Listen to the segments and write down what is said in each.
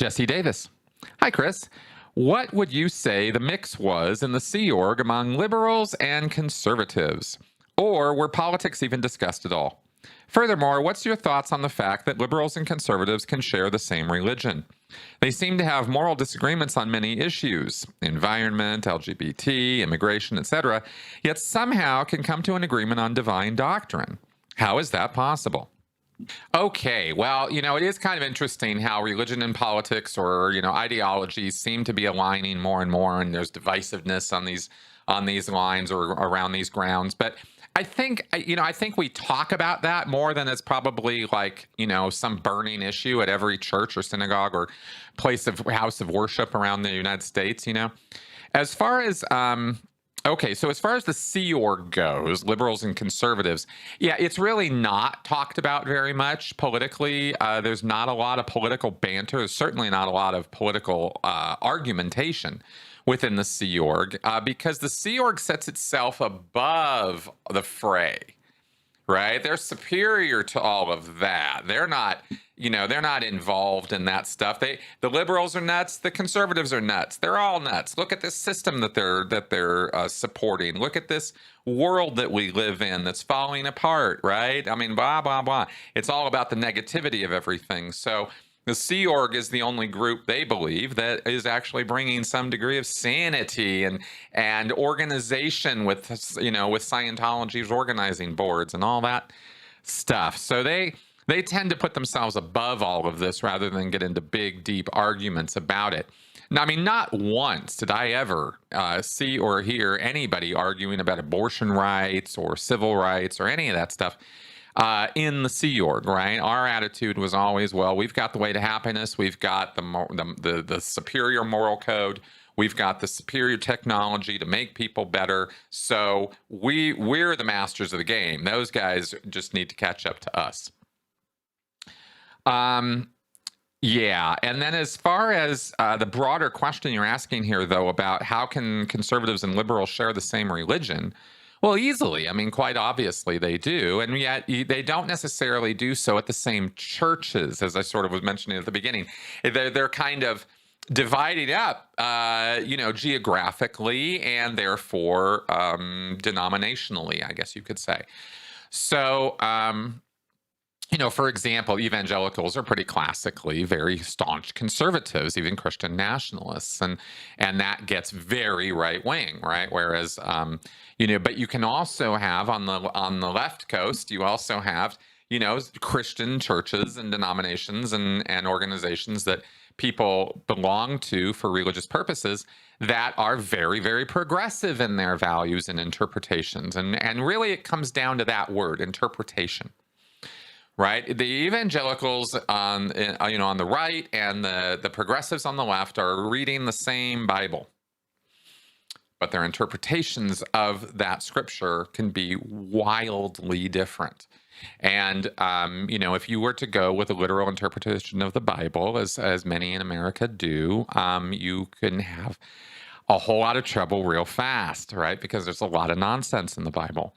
Jesse Davis. Hi, Chris. What would you say the mix was in the Sea Org among liberals and conservatives? Or were politics even discussed at all? Furthermore, what's your thoughts on the fact that liberals and conservatives can share the same religion? They seem to have moral disagreements on many issues, environment, LGBT, immigration, etc., yet somehow can come to an agreement on divine doctrine. How is that possible? Okay, well, it is kind of interesting how religion and politics or, ideologies seem to be aligning more and more, and there's divisiveness on these lines or around these grounds. But I think we talk about that more than it's probably like, some burning issue at every church or synagogue or house of worship around the United States, As far as Okay, so as far as the Sea Org goes, liberals and conservatives, yeah, it's really not talked about very much politically. There's not a lot of political banter. There's certainly not a lot of political argumentation within the Sea Org because the Sea Org sets itself above the fray. Right? They're superior to all of that. They're not involved in that stuff. The liberals are nuts. The conservatives are nuts. They're all nuts. Look at this system that they're supporting. Look at this world that we live in that's falling apart. Right? I mean, blah blah blah. It's all about the negativity of everything. So the Sea Org is the only group they believe that is actually bringing some degree of sanity and organization with Scientology's organizing boards and all that stuff. So they tend to put themselves above all of this rather than get into big, deep arguments about it. Now, I mean, not once did I ever see or hear anybody arguing about abortion rights or civil rights or any of that stuff in the Sea Org, right? Our attitude was always, well, we've got the way to happiness. We've got the superior moral code. We've got the superior technology to make people better. So we're the masters of the game. Those guys just need to catch up to us. Yeah. And then as far as the broader question you're asking here, though, about how can conservatives and liberals share the same religion? Well, easily. I mean, quite obviously they do. And yet they don't necessarily do so at the same churches, as I sort of was mentioning at the beginning. They're kind of divided up, geographically and therefore denominationally, I guess you could say. So, for example, evangelicals are pretty classically very staunch conservatives, even Christian nationalists, and that gets very right wing, right? Whereas, but you can also have on the left coast, you also have Christian churches and denominations and organizations that people belong to for religious purposes that are very, very progressive in their values and interpretations, and really it comes down to that word, interpretation. Right, the evangelicals on the right and the progressives on the left are reading the same Bible, but their interpretations of that scripture can be wildly different. And if you were to go with a literal interpretation of the Bible, as many in America do, you can have a whole lot of trouble real fast, right? Because there's a lot of nonsense in the Bible.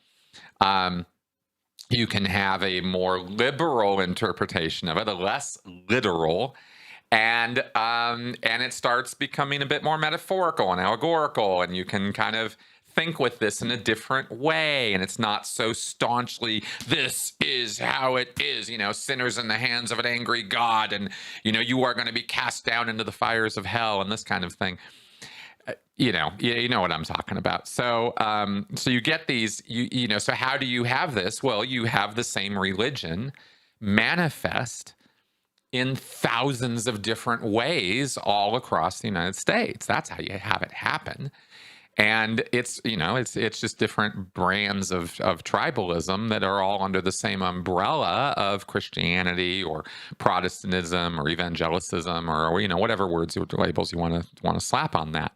You can have a more liberal interpretation of it, a less literal, and it starts becoming a bit more metaphorical and allegorical, and you can kind of think with this in a different way, and it's not so staunchly, this is how it is, sinners in the hands of an angry God, and, you are going to be cast down into the fires of hell, and this kind of thing. You know what I'm talking about. So, so you get these, so how do you have this? Well, you have the same religion manifest in thousands of different ways all across the United States. That's how you have it happen. And it's just different brands of tribalism that are all under the same umbrella of Christianity or Protestantism or evangelicism or whatever words or labels you want to slap on that.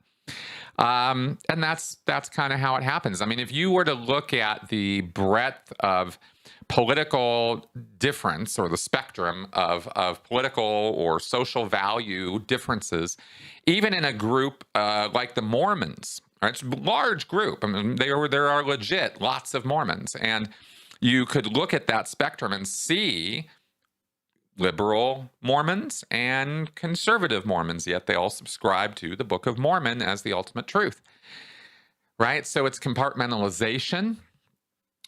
And that's kind of how it happens. I mean, if you were to look at the breadth of political difference or the spectrum of political or social value differences, even in a group like the Mormons, right? It's a large group. I mean, there are legit lots of Mormons, and you could look at that spectrum and see liberal Mormons and conservative Mormons, yet they all subscribe to the Book of Mormon as the ultimate truth, right? So it's compartmentalization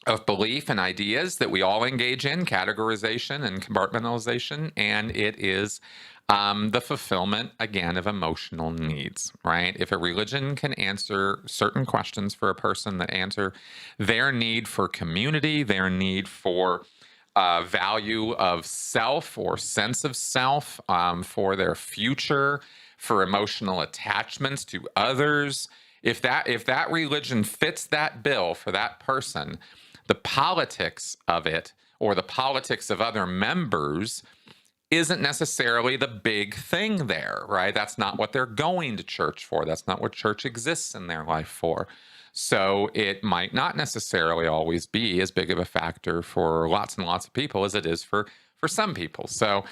of belief and ideas that we all engage in, categorization and compartmentalization, and it is the fulfillment, again, of emotional needs, right? If a religion can answer certain questions for a person that answer their need for community, their need for value of self or sense of self, for their future, for emotional attachments to others, if that religion fits that bill for that person, the politics of it or the politics of other members isn't necessarily the big thing there, right? That's not what they're going to church for. That's not what church exists in their life for. So it might not necessarily always be as big of a factor for lots and lots of people as it is for some people. So,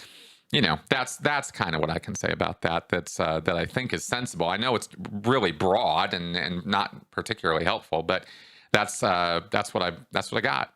that's kind of what I can say about that. That I think is sensible. I know it's really broad and not particularly helpful, but that's what I got.